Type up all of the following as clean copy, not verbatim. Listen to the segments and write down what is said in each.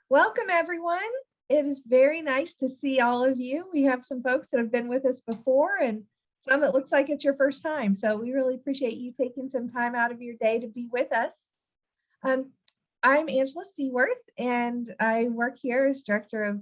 Welcome, everyone. It is very nice to see all of you. We have some folks that have been with us before and some that looks like it's your first time. So we really appreciate you taking some time out of your day to be with us. I'm Angela Seaworth, and I work here as Director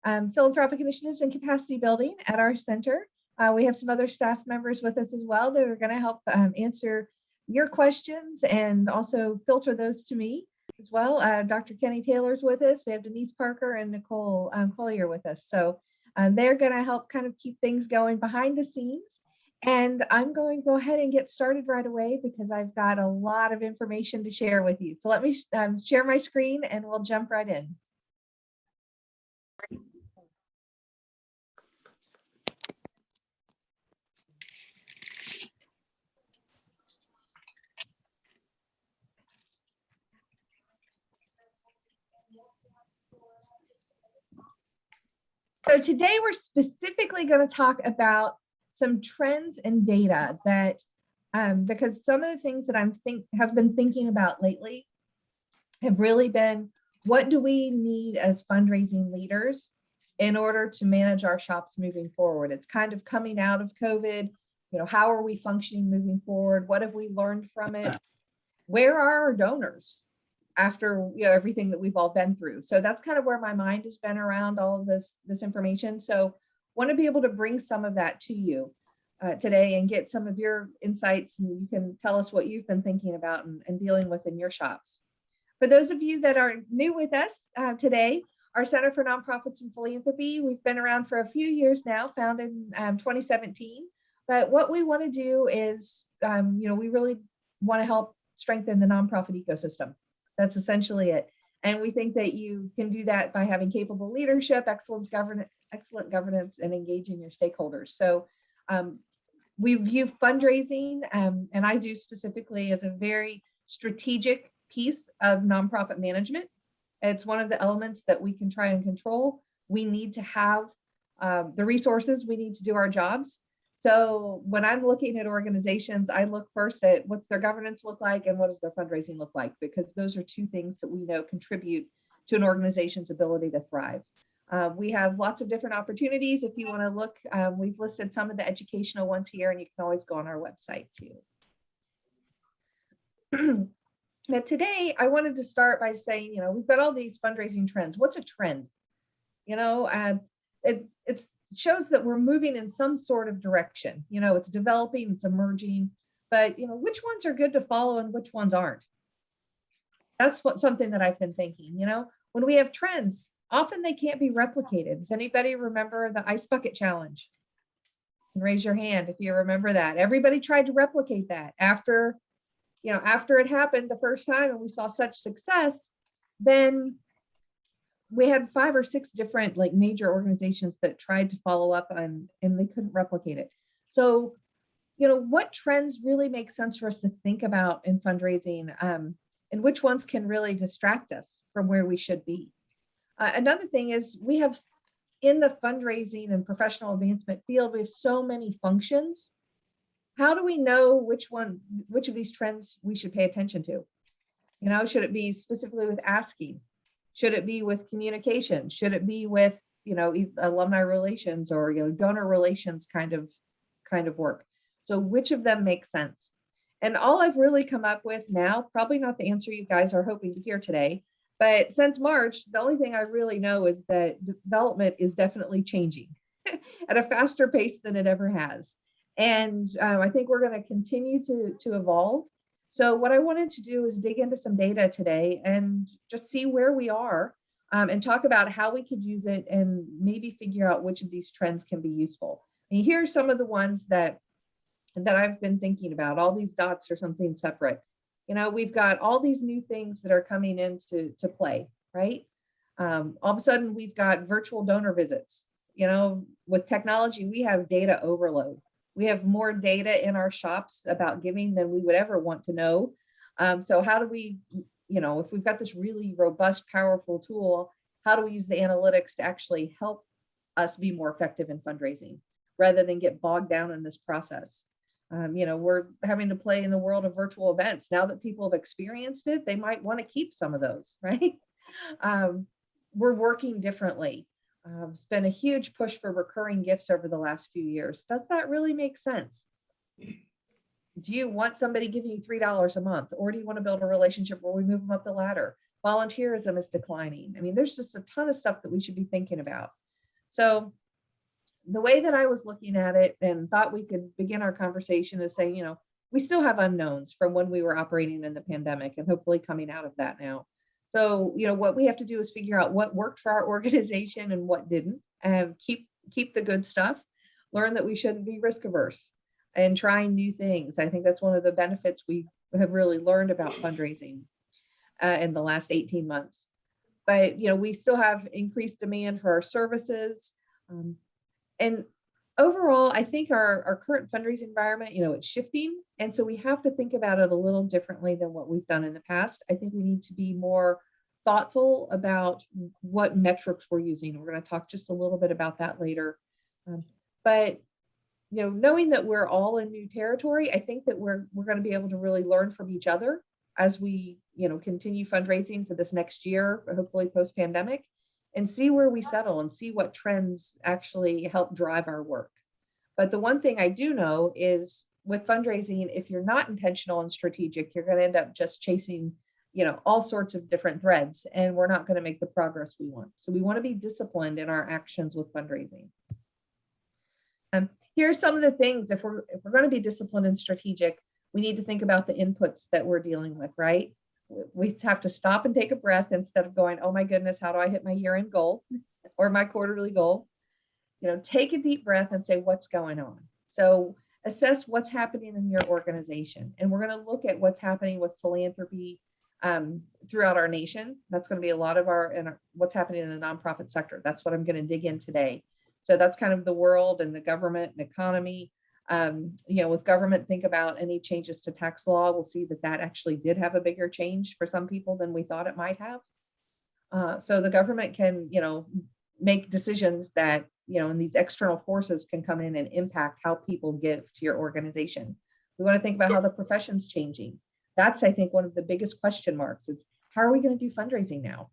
of Philanthropic Initiatives and Capacity Building at our center. We have some other staff members with us as well that are going to help answer your questions and also filter those to me as well. Dr. Kenny Taylor's with us. We have Denise Parker and Nicole Collier with us. So they're going to help kind of keep things going behind the scenes. And I'm going to go ahead and get started right away because I've got a lot of information to share with you. So let me share my screen and we'll jump right in. So today we're specifically going to talk about some trends and data that, because some of the things that have been thinking about lately have really been, what do we need as fundraising leaders in order to manage our shops moving forward? It's kind of coming out of COVID. How are we functioning moving forward? What have we learned from it? Where are our donors after everything that we've all been through? So that's kind of where my mind has been around all of this information. So want to be able to bring some of that to you today and get some of your insights, and you can tell us what you've been thinking about and dealing with in your shops. For those of you that are new with us today, our Center for Nonprofits and Philanthropy, we've been around for a few years now, founded in 2017. But what we want to do is, we really want to help strengthen the nonprofit ecosystem. That's essentially it. And we think that you can do that by having capable leadership, excellent governance, and engaging your stakeholders. So we view fundraising, and I do specifically, as a very strategic piece of nonprofit management. It's one of the elements that we can try and control. We need to have the resources we need to do our jobs. So when I'm looking at organizations, I look first at what's their governance look like and what does their fundraising look like, because those are two things that we know contribute to an organization's ability to thrive. We have lots of different opportunities. If you want to look, we've listed some of the educational ones here, and you can always go on our website too. Now today, I wanted to start by saying, we've got all these fundraising trends. What's a trend? It shows that we're moving in some sort of direction. It's developing, it's emerging, but which ones are good to follow and which ones aren't? That's something that I've been thinking. When we have trends, often they can't be replicated. Does anybody remember the ice bucket challenge? Raise your hand if you remember that. Everybody tried to replicate that after it happened the first time and we saw such success. Then we had 5 or 6 different major organizations that tried to follow up on, and they couldn't replicate it. So, what trends really make sense for us to think about in fundraising, and which ones can really distract us from where we should be? Another thing is, we have in the fundraising and professional advancement field, we have so many functions. How do we know which of these trends we should pay attention to? Should it be specifically with asking? Should it be with communication? Should it be with, alumni relations or, donor relations kind of work? So which of them makes sense? And all I've really come up with now, probably not the answer you guys are hoping to hear today, but since March, the only thing I really know is that development is definitely changing at a faster pace than it ever has. And I think we're going to continue to evolve. So what I wanted to do is dig into some data today and just see where we are and talk about how we could use it and maybe figure out which of these trends can be useful. And here are some of the ones that I've been thinking about. All these dots are something separate. We've got all these new things that are coming into play, right? All of a sudden, we've got virtual donor visits. With technology, we have data overload. We have more data in our shops about giving than we would ever want to know. So how do we, if we've got this really robust, powerful tool, how do we use the analytics to actually help us be more effective in fundraising rather than get bogged down in this process? We're having to play in the world of virtual events. Now that people have experienced it, they might want to keep some of those, right? we're working differently. It's been a huge push for recurring gifts over the last few years. Does that really make sense? Do you want somebody giving you $3 a month, or do you want to build a relationship where we move them up the ladder? Volunteerism is declining. I mean, there's just a ton of stuff that we should be thinking about. So the way that I was looking at it and thought we could begin our conversation is saying, we still have unknowns from when we were operating in the pandemic and hopefully coming out of that now. So, what we have to do is figure out what worked for our organization and what didn't, and keep the good stuff, learn that we shouldn't be risk averse and trying new things. I think that's one of the benefits we have really learned about fundraising in the last 18 months. But, we still have increased demand for our services. And overall, I think our current fundraising environment, it's shifting. And so we have to think about it a little differently than what we've done in the past. I think we need to be more thoughtful about what metrics we're using. We're going to talk just a little bit about that later. But knowing that we're all in new territory, I think that we're going to be able to really learn from each other as we, continue fundraising for this next year, hopefully post-pandemic, and see where we settle and see what trends actually help drive our work. But the one thing I do know is with fundraising, if you're not intentional and strategic, you're going to end up just chasing, all sorts of different threads, and we're not going to make the progress we want. So we want to be disciplined in our actions with fundraising. Here's some of the things. If we're going to be disciplined and strategic, we need to think about the inputs that we're dealing with, right? We have to stop and take a breath instead of going, oh my goodness, how do I hit my year-end goal or my quarterly goal? Take a deep breath and say, what's going on? So assess what's happening in your organization. And we're going to look at what's happening with philanthropy throughout our nation. That's going to be a lot of what's happening in the nonprofit sector. That's what I'm going to dig in today. So that's kind of the world and the government and economy. With government, think about any changes to tax law. We'll see that actually did have a bigger change for some people than we thought it might have. So the government can, make decisions that, and these external forces can come in and impact how people give to your organization. We want to think about how the profession's changing. That's, I think, one of the biggest question marks is, how are we going to do fundraising now?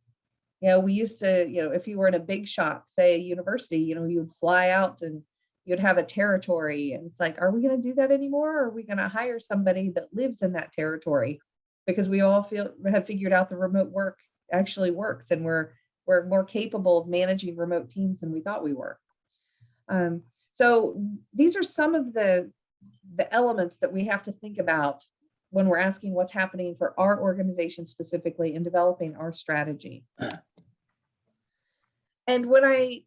We used to, if you were in a big shop, say a university, you would fly out and you'd have a territory, and it's like, are we going to do that anymore? Or are we going to hire somebody that lives in that territory? Because we all have figured out the remote work actually works, and we're more capable of managing remote teams than we thought we were. So these are some of the elements that we have to think about when we're asking what's happening for our organization specifically in developing our strategy. And when I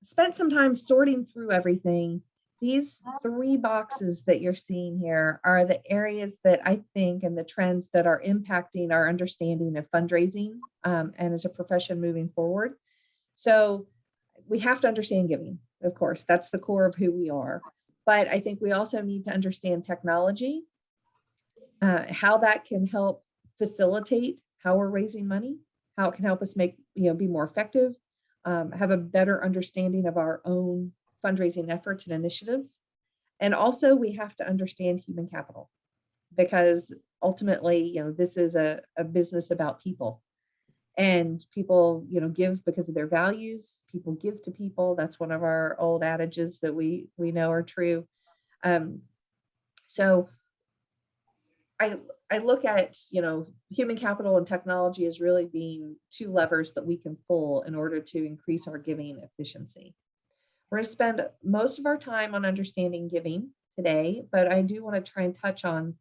spent some time sorting through everything, these 3 boxes that you're seeing here are the areas that I think and the trends that are impacting our understanding of fundraising and as a profession moving forward. So we have to understand giving, of course, that's the core of who we are. But I think we also need to understand technology, how that can help facilitate how we're raising money, how it can help us be more effective, have a better understanding of our own fundraising efforts and initiatives. And also we have to understand human capital, because ultimately, this is a business about people, and people, give because of their values. People give to people. That's one of our old adages that we know are true. So I look at, human capital and technology as really being 2 levers that we can pull in order to increase our giving efficiency. We're going to spend most of our time on understanding giving today, but I do want to try and touch on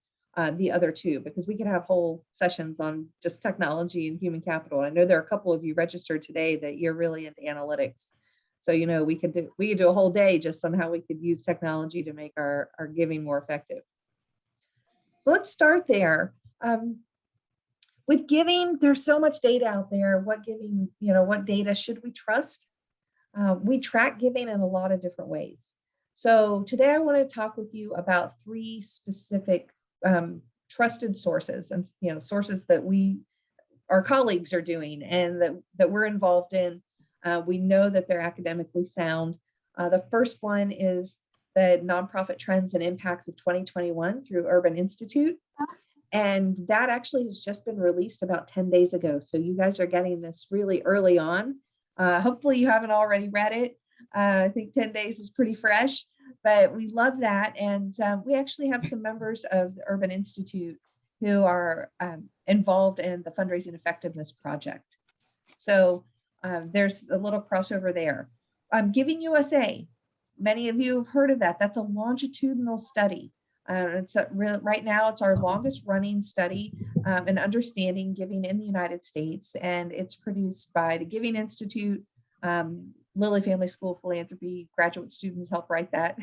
the other 2, because we could have whole sessions on just technology and human capital. I know there are a couple of you registered today that you're really into analytics. So, we could do a whole day just on how we could use technology to make our giving more effective. So let's start there. With giving, there's so much data out there. What data should we trust? We track giving in a lot of different ways. So today I want to talk with you about 3 specific trusted sources, and sources that our colleagues are doing and that we're involved in. We know that they're academically sound. The first one is the Nonprofit Trends and Impacts of 2021 through Urban Institute. And that actually has just been released about 10 days ago. So you guys are getting this really early on. Hopefully you haven't already read it. I think 10 days is pretty fresh, but we love that. And we actually have some members of the Urban Institute who are involved in the Fundraising Effectiveness Project. So there's a little crossover there. Giving USA, many of you have heard of that. That's a longitudinal study. Right now, it's our longest running study in understanding giving in the United States, and it's produced by the Giving Institute, Lilly Family School of Philanthropy. Graduate students help write that.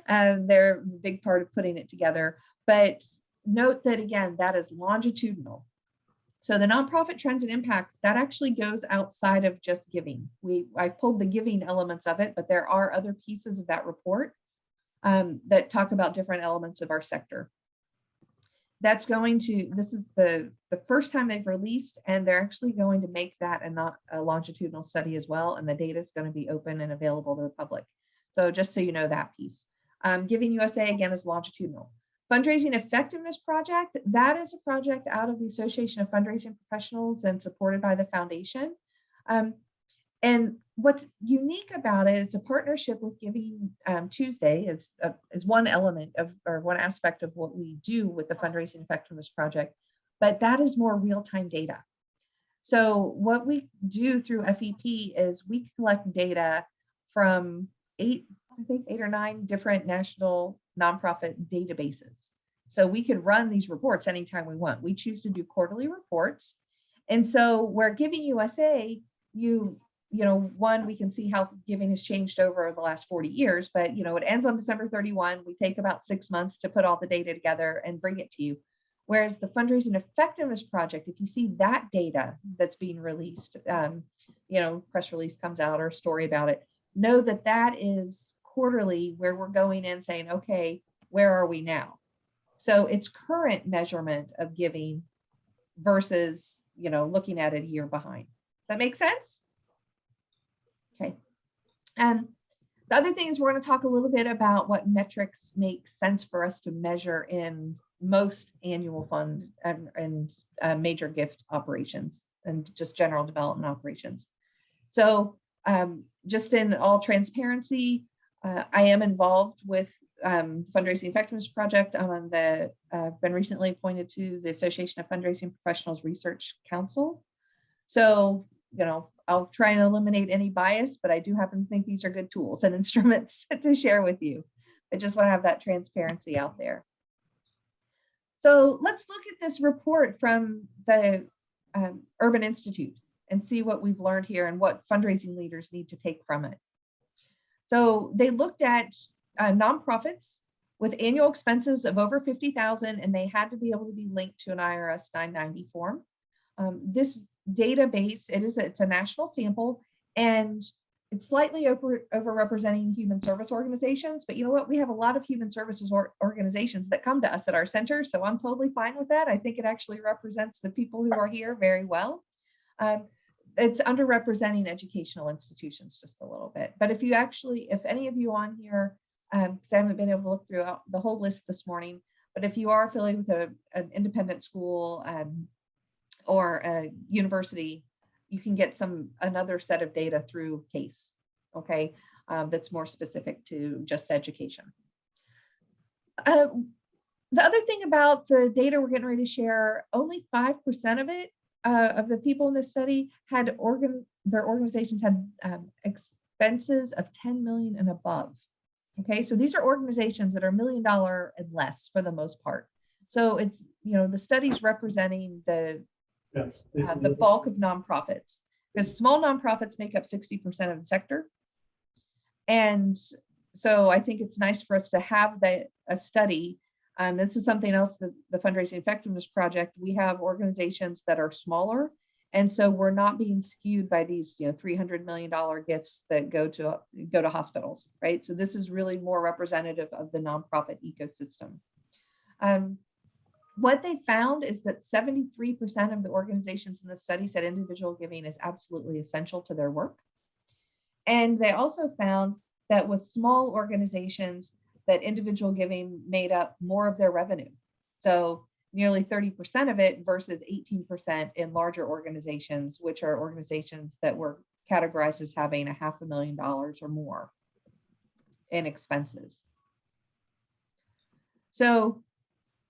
They're a big part of putting it together. But note that, again, that is longitudinal. So the nonprofit trends and impacts, that actually goes outside of just giving. I've pulled the giving elements of it, but there are other pieces of that report that talk about different elements of our sector. This is the first time they've released, and they're actually going to make that a longitudinal study as well. And the data is going to be open and available to the public. So just so you know that piece. Giving USA, again, is longitudinal. Fundraising Effectiveness Project, that is a project out of the Association of Fundraising Professionals and supported by the foundation. And what's unique about it, it's a partnership with Giving Tuesday is one element of, or one aspect of what we do with the Fundraising Effectiveness Project, but that is more real-time data. So what we do through FEP is we collect data from 8 or 9 different national nonprofit databases. So we could run these reports anytime we want. We choose to do quarterly reports. And so where Giving USA, one, we can see how giving has changed over the last 40 years, but it ends on December 31. We take about 6 months to put all the data together and bring it to you. Whereas the Fundraising Effectiveness Project, if you see that data that's being released, press release comes out or a story about it, know that that is quarterly, where we're going in saying, okay, where are we now? So it's current measurement of giving versus, looking at it a year behind. Does that make sense? Okay. The other thing is we're going to talk a little bit about what metrics make sense for us to measure in most annual fund and major gift operations and just general development operations. So just in all transparency, I am involved with Fundraising Effectiveness Project. I've been recently appointed to the Association of Fundraising Professionals Research Council. So, I'll try and eliminate any bias, but I do happen to think these are good tools and instruments to share with you. I just want to have that transparency out there. So let's look at this report from the Urban Institute and see what we've learned here and what fundraising leaders need to take from it. So they looked at nonprofits with annual expenses of over $50,000, and they had to be able to be linked to an IRS 990 form. This database, it's a national sample, and it's slightly overrepresenting human service organizations, but you know what? We have a lot of human services organizations that come to us at our center, so I'm totally fine with that. I think it actually represents the people who are here very well. It's underrepresenting educational institutions just a little bit. But if any of you on here, because I haven't been able to look through the whole list this morning, but if you are affiliated with an independent school or a university, you can get another set of data through CASE, okay, that's more specific to just education. The other thing about the data we're getting ready to share, only 5% of it, of the people in this study had their organizations had expenses of 10 million and above. Okay, so these are organizations that are $1 million and less for the most part. So it's, the study's representing the bulk of nonprofits, because small nonprofits make up 60% of the sector. And so I think it's nice for us to have a study. This is something else that the Fundraising Effectiveness Project, we have organizations that are smaller. And so we're not being skewed by these, $300 million gifts that go to hospitals, right? So this is really more representative of the nonprofit ecosystem. What they found is that 73% of the organizations in the study said individual giving is absolutely essential to their work. And they also found that with small organizations, that individual giving made up more of their revenue. So nearly 30% of it versus 18% in larger organizations, which are organizations that were categorized as having $500,000 or more in expenses. So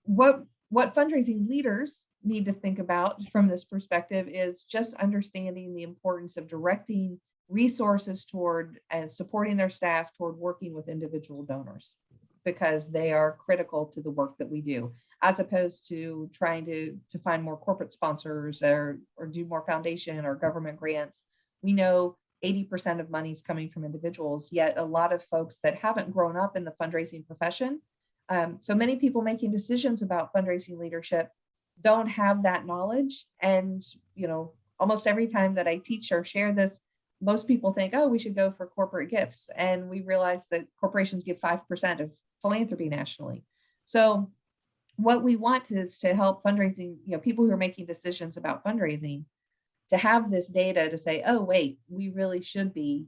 what fundraising leaders need to think about from this perspective is just understanding the importance of directing resources toward and supporting their staff toward working with individual donors, because they are critical to the work that we do, as opposed to trying to find more corporate sponsors or do more foundation or government grants. We know 80% of money is coming from individuals, yet a lot of folks that haven't grown up in the fundraising profession. So many people making decisions about fundraising leadership don't have that knowledge. And, almost every time that I teach or share this, most people think, oh, we should go for corporate gifts. And we realize that corporations give 5% of philanthropy nationally. So what we want is to help fundraising, people who are making decisions about fundraising, to have this data to say, oh, wait, we really should be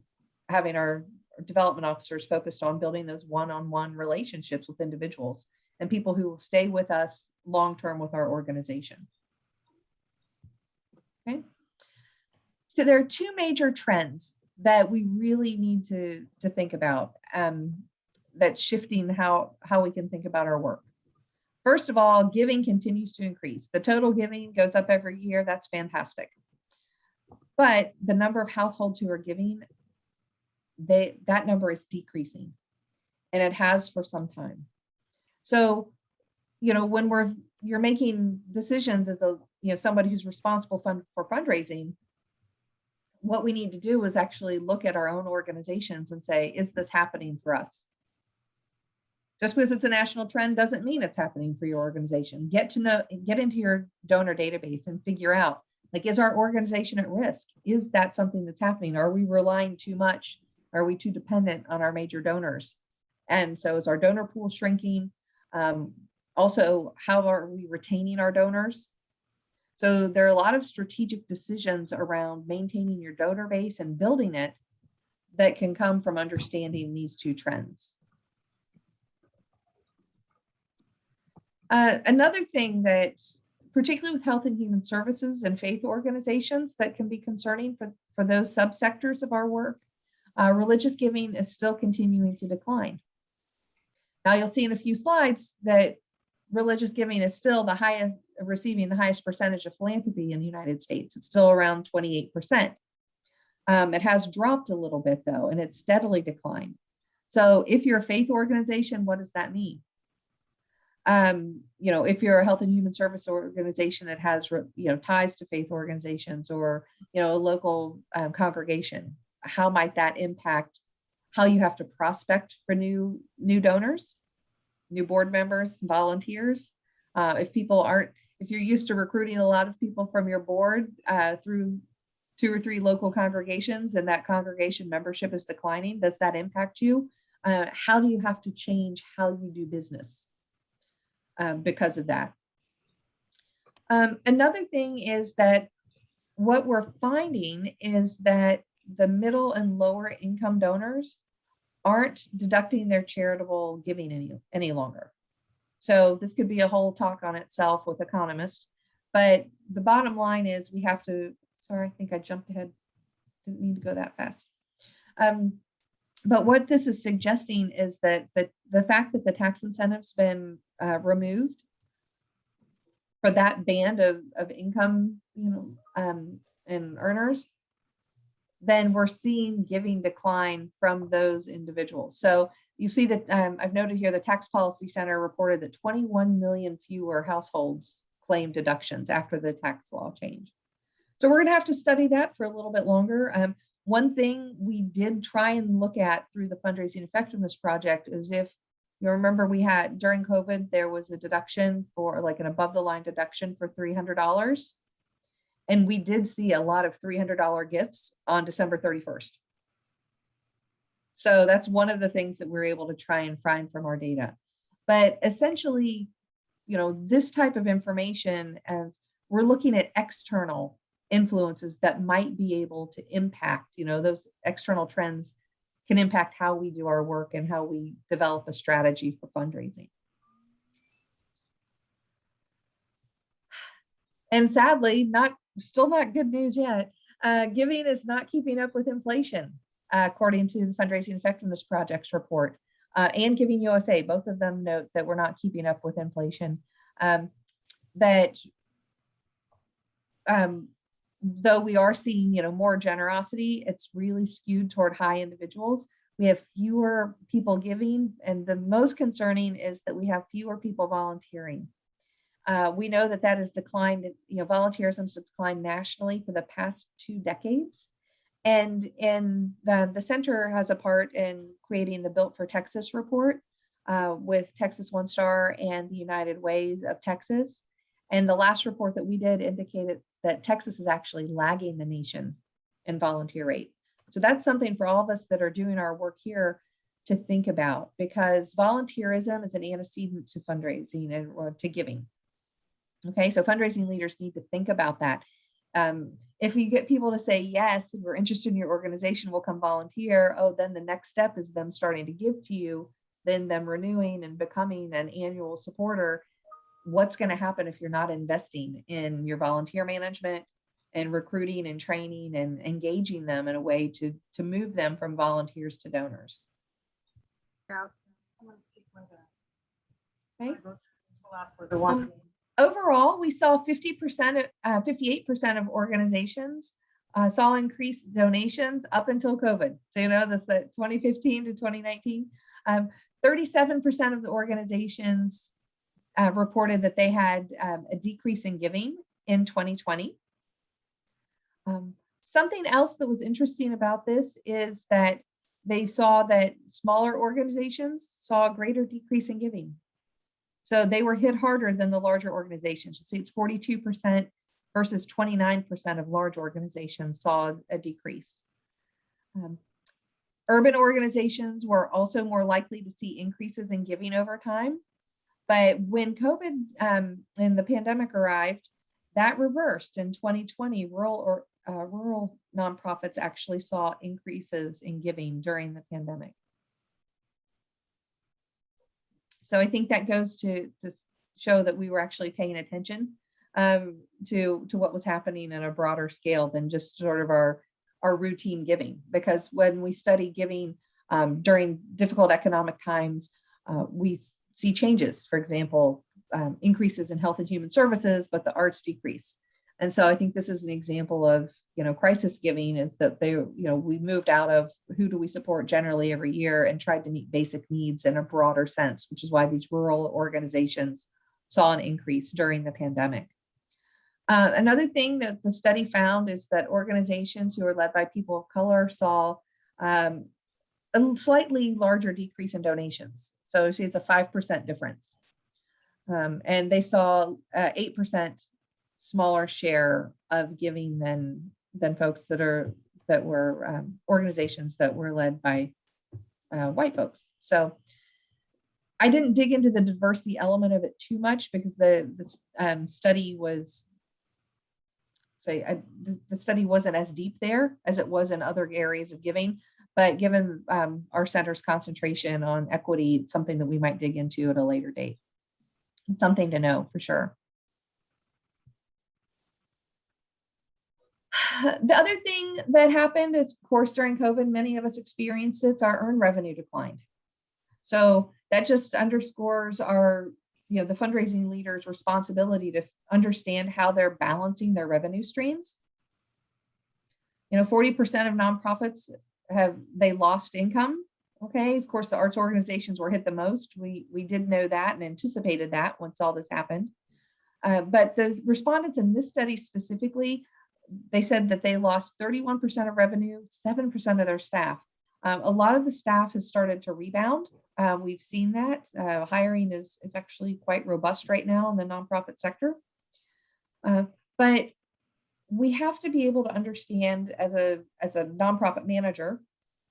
having our development officers focused on building those one-on-one relationships with individuals and people who will stay with us long-term with our organization. Okay. So there are two major trends that we really need to think about, that's shifting how we can think about our work. First of all, giving continues to increase. The total giving goes up every year. That's fantastic. But the number of households who are giving, that number is decreasing, and it has for some time. So, when you're making decisions as somebody who's responsible for fundraising, what we need to do is actually look at our own organizations and say, is this happening for us? Just because it's a national trend doesn't mean it's happening for your organization. Get into your donor database and figure out, is our organization at risk? Is that something that's happening? Are we relying too much? Are we too dependent on our major donors? And so is our donor pool shrinking? Also, how are we retaining our donors? So there are a lot of strategic decisions around maintaining your donor base and building it that can come from understanding these two trends. Another thing that, particularly with health and human services and faith organizations, that can be concerning for those subsectors of our work, religious giving is still continuing to decline. Now you'll see in a few slides that religious giving is still receiving the highest percentage of philanthropy in the United States. It's still around 28%. It has dropped a little bit though, and it's steadily declined. So if you're a faith organization, what does that mean? If you're a health and human service organization that has, ties to faith organizations or, a local congregation, how might that impact how you have to prospect for new donors, new board members, volunteers? If you're used to recruiting a lot of people from your board through 2 or 3 local congregations and that congregation membership is declining, does that impact you? How do you have to change how you do business because of that? Another thing is that what we're finding is that the middle and lower income donors aren't deducting their charitable giving any longer. So this could be a whole talk on itself with economists, but the bottom line is we have to, sorry, I think I jumped ahead. Didn't mean to go that fast. But what this is suggesting is that the fact that the tax incentive's been removed for that band of income, and earners, then we're seeing giving decline from those individuals. So you see that I've noted here, the Tax Policy Center reported that 21 million fewer households claim deductions after the tax law change. So we're going to have to study that for a little bit longer. One thing we did try and look at through the Fundraising Effectiveness Project is, if you remember, we had during COVID, there was a deduction for an above the line deduction for $300. And we did see a lot of $300 gifts on December 31st. So that's one of the things that we're able to try and find from our data. But essentially, this type of information, as we're looking at external influences that might be able to impact, those external trends can impact how we do our work and how we develop a strategy for fundraising. And sadly, still not good news yet. Giving is not keeping up with inflation, according to the Fundraising Effectiveness Project's report. And Giving USA, both of them note that we're not keeping up with inflation. Though we are seeing, more generosity, it's really skewed toward high individuals. We have fewer people giving, and the most concerning is that we have fewer people volunteering. We know that has declined, volunteerism has declined nationally for the past 2 decades. And the center has a part in creating the Built for Texas report with Texas One Star and the United Ways of Texas. And the last report that we did indicated that Texas is actually lagging the nation in volunteer rate. So that's something for all of us that are doing our work here to think about, because volunteerism is an antecedent to fundraising or to giving. Okay, so fundraising leaders need to think about that. If you get people to say, yes, we're interested in your organization, we'll come volunteer. Oh, then the next step is them starting to give to you, then them renewing and becoming an annual supporter. What's going to happen if you're not investing in your volunteer management and recruiting and training and engaging them in a way to move them from volunteers to donors? Yeah. Okay. Overall, we saw 50%, 58% of organizations saw increased donations up until COVID. So, that's the 2015 to 2019. 37% of the organizations reported that they had a decrease in giving in 2020. Something else that was interesting about this is that they saw that smaller organizations saw a greater decrease in giving. So they were hit harder than the larger organizations. You see, it's 42% versus 29% of large organizations saw a decrease. Urban organizations were also more likely to see increases in giving over time. But when COVID and the pandemic arrived, that reversed. In 2020, rural nonprofits actually saw increases in giving during the pandemic. So I think that goes to show that we were actually paying attention to what was happening in a broader scale than just sort of our routine giving. Because when we study giving during difficult economic times, we see changes. For example, increases in health and human services, but the arts decrease. And so I think this is an example of, crisis giving, is that we moved out of who do we support generally every year and tried to meet basic needs in a broader sense, which is why these rural organizations saw an increase during the pandemic. Another thing that the study found is that organizations who are led by people of color saw a slightly larger decrease in donations. So see, it's a 5% difference. And they saw 8% smaller share of giving than folks that were organizations that were led by white folks. So I didn't dig into the diversity element of it too much because the study was, the study wasn't as deep there as it was in other areas of giving. But given our center's concentration on equity, it's something that we might dig into at a later date. It's something to know for sure. The other thing that happened is, of course, during COVID, many of us experienced it, our earned revenue declined. So that just underscores our, the fundraising leaders' responsibility to understand how they're balancing their revenue streams. 40% of nonprofits they lost income. Okay, of course, the arts organizations were hit the most. We did know that and anticipated that once all this happened. But the respondents in this study specifically, they said that they lost 31% of revenue, 7% of their staff. A lot of the staff has started to rebound. We've seen that. Hiring is actually quite robust right now in the nonprofit sector. But we have to be able to understand as a nonprofit manager,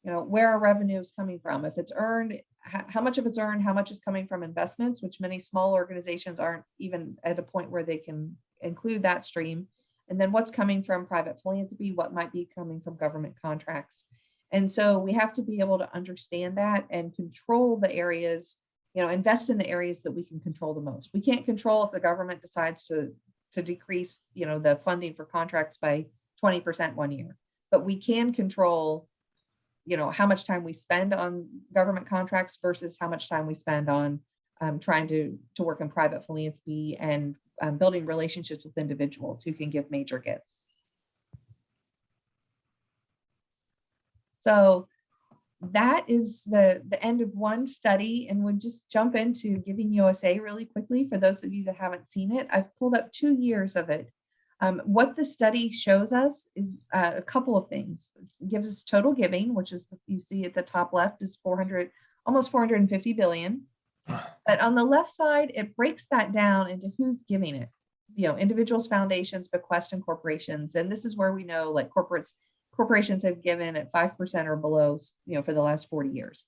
where our revenue is coming from. If it's earned, how much of it's earned, how much is coming from investments, which many small organizations aren't even at a point where they can include that stream. And then what's coming from private philanthropy, what might be coming from government contracts. And so we have to be able to understand that and control the areas, invest in the areas that we can control the most. We can't control if the government decides to decrease, the funding for contracts by 20% one year, but we can control, how much time we spend on government contracts versus how much time we spend on trying to work in private philanthropy and building relationships with individuals who can give major gifts. So that is the end of one study, and we'll just jump into Giving USA really quickly for those of you that haven't seen it. I've pulled up 2 years of it. What the study shows us is a couple of things. It gives us total giving, which is, you see at the top left is almost 450 billion. But on the left side, it breaks that down into who's giving it. Individuals, foundations, bequests, and corporations. And this is where we know, like, corporations have given at 5% or below, for the last 40 years.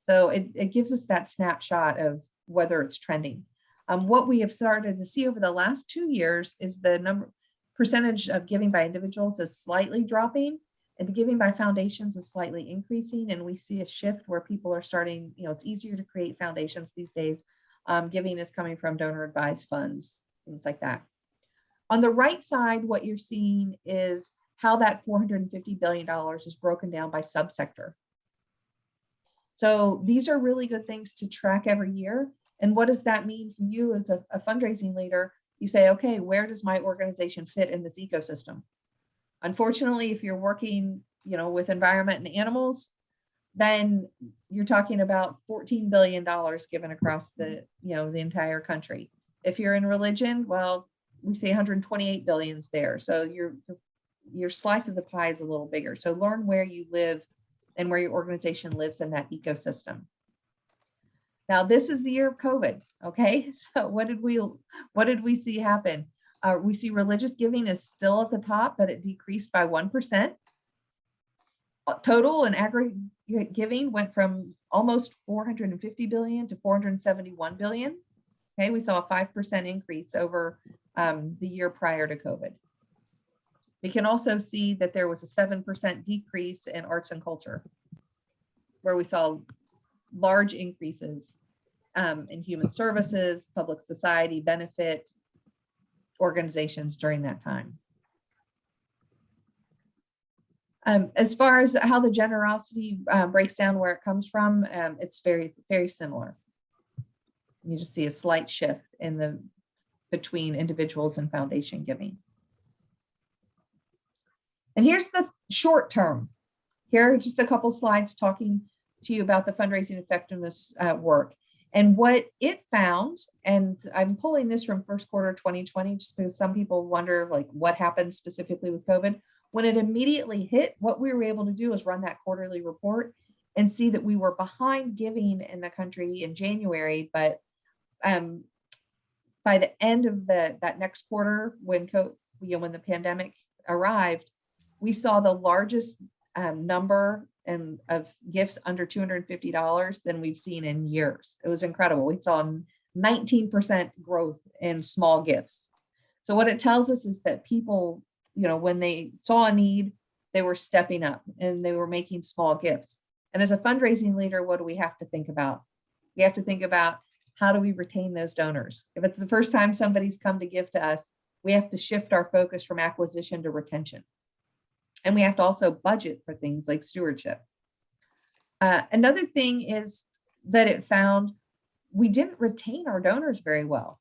So it gives us that snapshot of whether it's trending. What we have started to see over the last 2 years is the percentage of giving by individuals is slightly dropping, and the giving by foundations is slightly increasing. And we see a shift where people are starting, it's easier to create foundations these days. Giving is coming from donor advised funds, things like that. On the right side, what you're seeing is how that $450 billion is broken down by subsector. So these are really good things to track every year. And what does that mean for you as a fundraising leader? You say, okay, where does my organization fit in this ecosystem? Unfortunately, if you're working, with environment and animals, then you're talking about $14 billion given across the entire country. If you're in religion, well, we say 128 billions there. So your slice of the pie is a little bigger. So learn where you live and where your organization lives in that ecosystem. Now, this is the year of COVID. Okay, so what did we see happen? We see religious giving is still at the top, but it decreased by 1%. Total and aggregate giving went from almost 450 billion to 471 billion. Okay, we saw a 5% increase over the year prior to COVID. We can also see that there was a 7% decrease in arts and culture, where we saw large increases in human services, public society benefit organizations during that time. As far as how the generosity breaks down where it comes from, it's very, very similar. You just see a slight shift between individuals and foundation giving. And here's the short term. Here are just a couple slides talking to you about the fundraising effectiveness work. And what it found, and I'm pulling this from first quarter 2020, just because some people wonder, like, what happened specifically with COVID. When it immediately hit, what we were able to do is run that quarterly report and see that we were behind giving in the country in January, but by the end of that next quarter, when the pandemic arrived, we saw the largest number of gifts under $250 than we've seen in years. It was incredible. We saw 19% growth in small gifts. So what it tells us is that people, when they saw a need, they were stepping up and they were making small gifts. And as a fundraising leader, what do we have to think about? We have to think about, how do we retain those donors? If it's the first time somebody's come to give to us, we have to shift our focus from acquisition to retention. And we have to also budget for things like stewardship. Another thing is that it found we didn't retain our donors very well.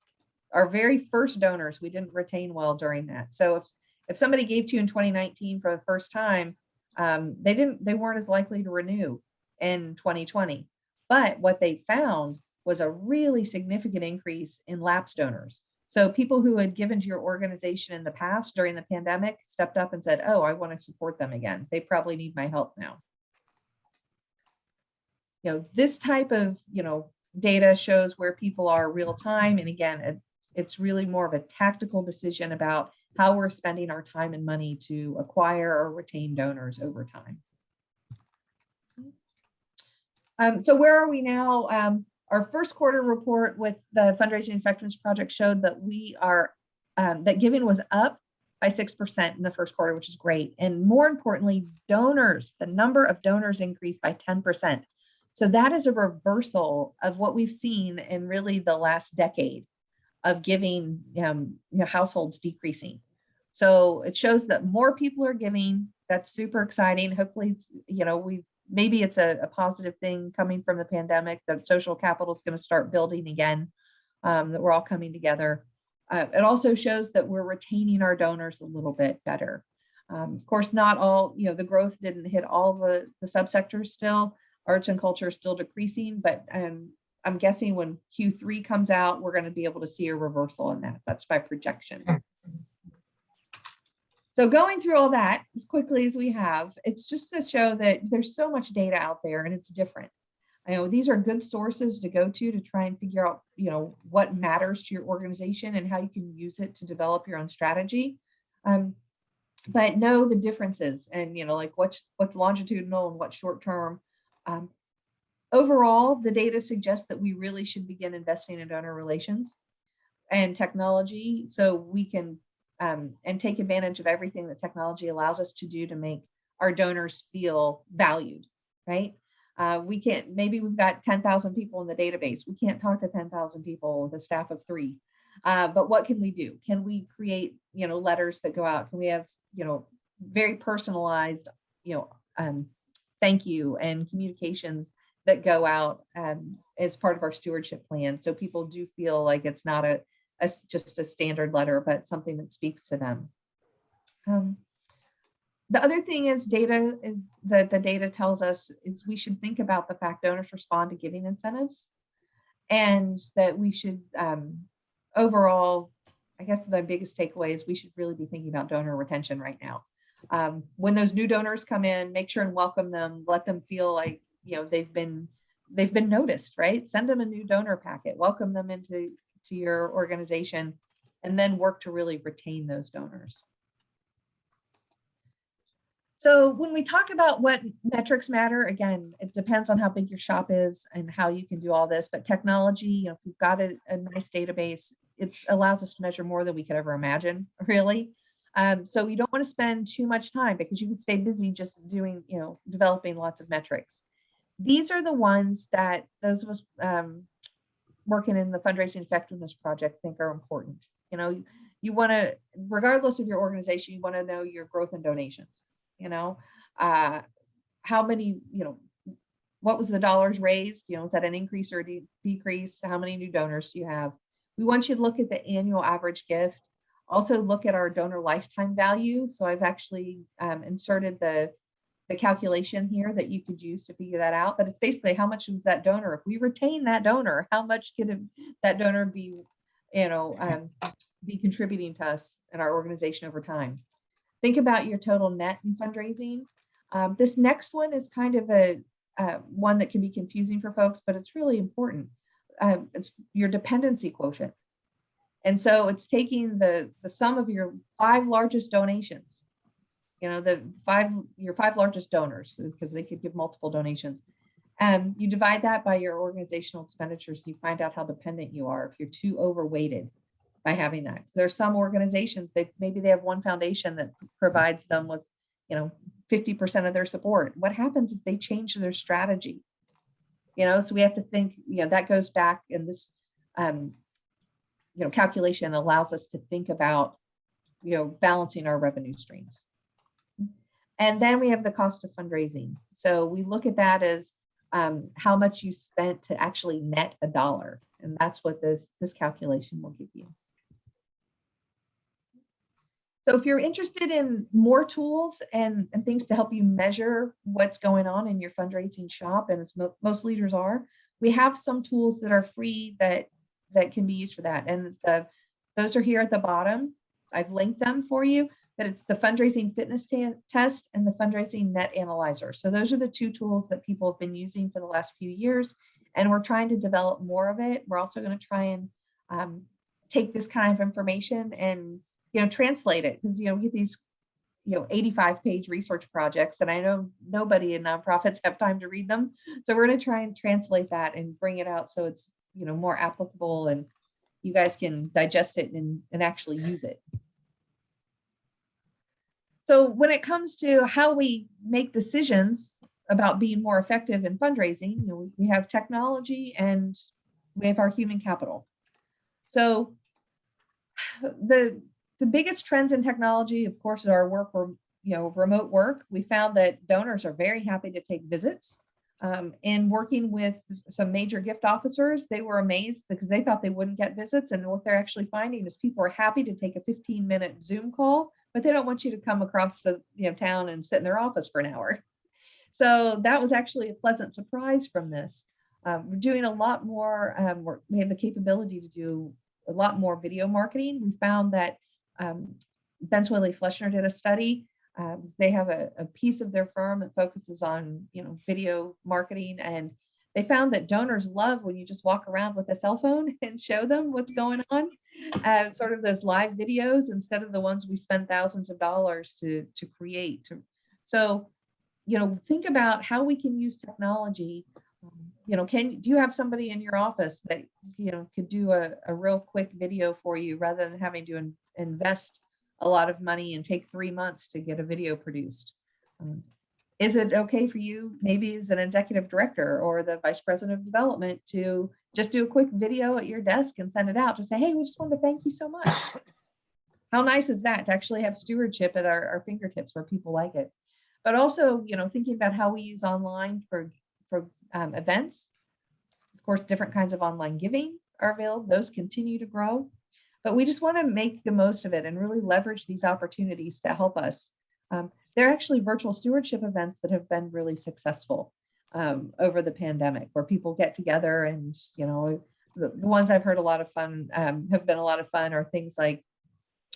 Our very first donors, we didn't retain well during that. So if somebody gave to you in 2019 for the first time, they weren't as likely to renew in 2020. But what they found was a really significant increase in lapsed donors. So people who had given to your organization in the past during the pandemic stepped up and said, oh, I want to support them again. They probably need my help now. This type of, data shows where people are real time. And again, it's really more of a tactical decision about how we're spending our time and money to acquire or retain donors over time. So where are we now? Our first quarter report with the Fundraising Effectiveness Project showed that that giving was up by 6% in the first quarter, which is great. And more importantly, donors, the number of donors increased by 10%. So that is a reversal of what we've seen in really the last decade. of giving households decreasing. So it shows that more people are giving. That's super exciting. Hopefully it's, maybe it's a positive thing coming from the pandemic, that social capital is going to start building again, that we're all coming together. It also shows that we're retaining our donors a little bit better. Of course, not all, the growth didn't hit all the subsectors still. Arts and culture is still decreasing, but I'm guessing when Q3 comes out, we're going to be able to see a reversal in that. That's by projection. So going through all that as quickly as we have, it's just to show that there's so much data out there and it's different. I know these are good sources to go to try and figure out, what matters to your organization and how you can use it to develop your own strategy. But know the differences and, like what's longitudinal and what's short term. Overall, the data suggests that we really should begin investing in donor relations and technology so we can and take advantage of everything that technology allows us to do to make our donors feel valued, right? We can't, maybe we've got 10,000 people in the database. We can't talk to 10,000 people with a staff of 3. But what can we do? Can we create, letters that go out? Can we have, very personalized, thank you and communications that go out as part of our stewardship plan? So people do feel like it's not just a standard letter, but something that speaks to them. The other thing is data that the data tells us is we should think about the fact donors respond to giving incentives, and that we should overall, I guess the biggest takeaway is we should really be thinking about donor retention right now. When those new donors come in, make sure and welcome them, let them feel like, they've been noticed, right? Send them a new donor packet, welcome them into your organization, and then work to really retain those donors. So when we talk about what metrics matter, again, it depends on how big your shop is and how you can do all this, but technology, if you've got a nice database, it allows us to measure more than we could ever imagine, really. So you don't want to spend too much time because you can stay busy just doing, developing lots of metrics. These are the ones that those of us working in the Fundraising Effectiveness Project think are important. You want to, regardless of your organization, you want to know your growth in donations. How many, what was the dollars raised? Is that an increase or a decrease? How many new donors do you have? We want you to look at the annual average gift. Also look at our donor lifetime value. So I've actually inserted the calculation here that you could use to figure that out. But it's basically how much was that donor? If we retain that donor, how much could that donor be, be contributing to us and our organization over time? Think about your total net in fundraising. This next one is kind of a one that can be confusing for folks, but it's really important. It's your dependency quotient. And so it's taking the sum of your 5 largest donations, your 5 largest donors, because they could give multiple donations. You divide that by your organizational expenditures, and you find out how dependent you are if you're too overweighted by having that. There's some organizations maybe they have one foundation that provides them with 50% of their support. What happens if they change their strategy? So we have to think, that goes back, and this calculation allows us to think about balancing our revenue streams. And then we have the cost of fundraising. So we look at that as how much you spent to actually net a dollar, and that's what this calculation will give you. So if you're interested in more tools and things to help you measure what's going on in your fundraising shop, and most leaders are, we have some tools that are free that can be used for that. And those are here at the bottom. I've linked them for you, but it's the Fundraising Fitness Test and the Fundraising Net Analyzer. So those are the 2 tools that people have been using for the last few years, and we're trying to develop more of it. We're also going to try and take this kind of information and translate it, because we get these 85-page research projects, and I know nobody in nonprofits have time to read them. So we're going to try and translate that and bring it out so it's more applicable and you guys can digest it and actually use it. So when it comes to how we make decisions about being more effective in fundraising, we have technology and we have our human capital. So The biggest trends in technology, of course, is our work or remote work. We found that donors are very happy to take visits. In working with some major gift officers, they were amazed because they thought they wouldn't get visits. And what they're actually finding is people are happy to take a 15-minute Zoom call, but they don't want you to come across to town and sit in their office for an hour. So that was actually a pleasant surprise from this. We're doing a lot more. We have the capability to do a lot more video marketing. We found that Benz Wiley Fleschner did a study. They have a piece of their firm that focuses on video marketing, and they found that donors love when you just walk around with a cell phone and show them what's going on, sort of those live videos instead of the ones we spend thousands of dollars to create. So, think about how we can use technology. Do you have somebody in your office that could do a real quick video for you rather than having to invest a lot of money and take 3 months to get a video produced? Is it okay for you, maybe as an executive director or the vice president of development, to just do a quick video at your desk and send it out to say, hey, we just wanted to thank you so much? How nice is that to actually have stewardship at our fingertips where people like it? But also, thinking about how we use online for events. Of course, different kinds of online giving are available. Those continue to grow. But we just want to make the most of it and really leverage these opportunities to help us. There are actually virtual stewardship events that have been really successful over the pandemic, where people get together and, the ones I've heard a lot of fun have been a lot of fun, are things like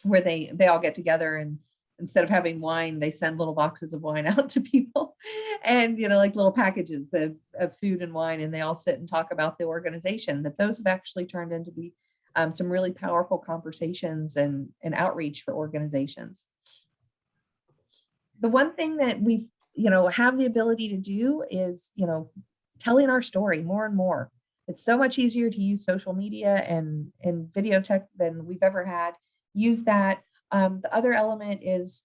where they all get together and instead of having wine, they send little boxes of wine out to people and, like little packages of food and wine, and they all sit and talk about the organization. That those have actually turned into be some really powerful conversations and outreach for organizations. The one thing that we, have the ability to do is, telling our story more and more. It's so much easier to use social media and video tech than we've ever had. Use that. The other element is,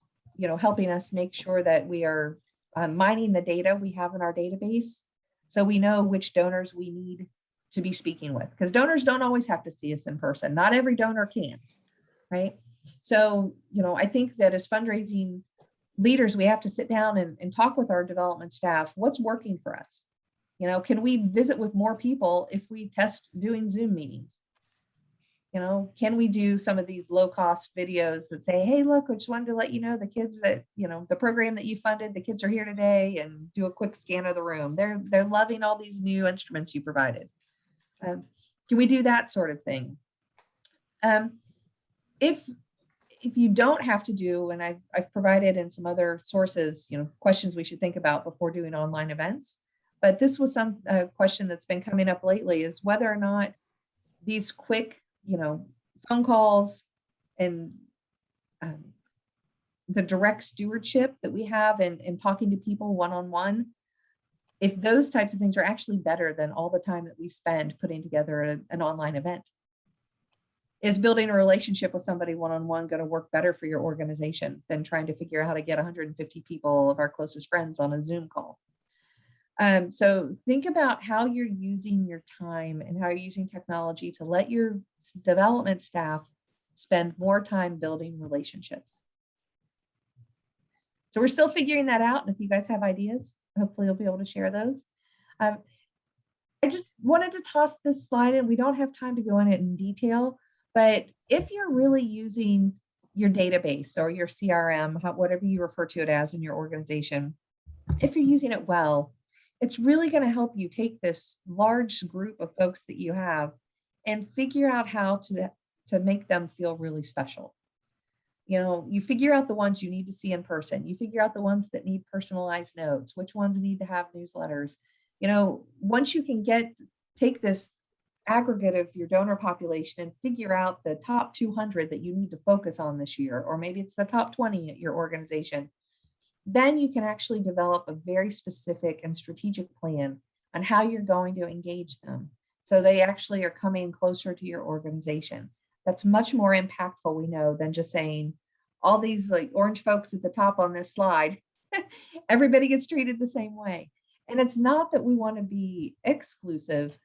helping us make sure that we are mining the data we have in our database, so we know which donors we need to be speaking with, because donors don't always have to see us in person. Not every donor can, right? So, I think that as fundraising leaders, we have to sit down and talk with our development staff. What's working for us? Can we visit with more people if we test doing Zoom meetings? Can we do some of these low cost videos that say, hey, look, I just wanted to let you know the kids that, the program that you funded, the kids are here today, and do a quick scan of the room. They're loving all these new instruments you provided. Can we do that sort of thing? If you don't have to do, and I've provided in some other sources, questions we should think about before doing online events, but this was some question that's been coming up lately, is whether or not these quick, phone calls and the direct stewardship that we have in talking to people one-on-one, if those types of things are actually better than all the time that we spend putting together an online event. Is building a relationship with somebody one-on-one going to work better for your organization than trying to figure out how to get 150 people of our closest friends on a Zoom call? So think about how you're using your time and how you're using technology to let your development staff spend more time building relationships. So we're still figuring that out. And if you guys have ideas, hopefully you'll be able to share those. I just wanted to toss this slide in. We don't have time to go in it in detail, but if you're really using your database or your CRM, whatever you refer to it as in your organization, if you're using it well, it's really going to help you take this large group of folks that you have and figure out how to make them feel really special. You figure out the ones you need to see in person. You figure out the ones that need personalized notes, which ones need to have newsletters. Once you can take this aggregate of your donor population and figure out the top 200 that you need to focus on this year, or maybe it's the top 20 at your organization, then you can actually develop a very specific and strategic plan on how you're going to engage them, so they actually are coming closer to your organization. That's much more impactful, we know, than just saying all these like orange folks at the top on this slide, everybody gets treated the same way. And it's not that we want to be exclusive.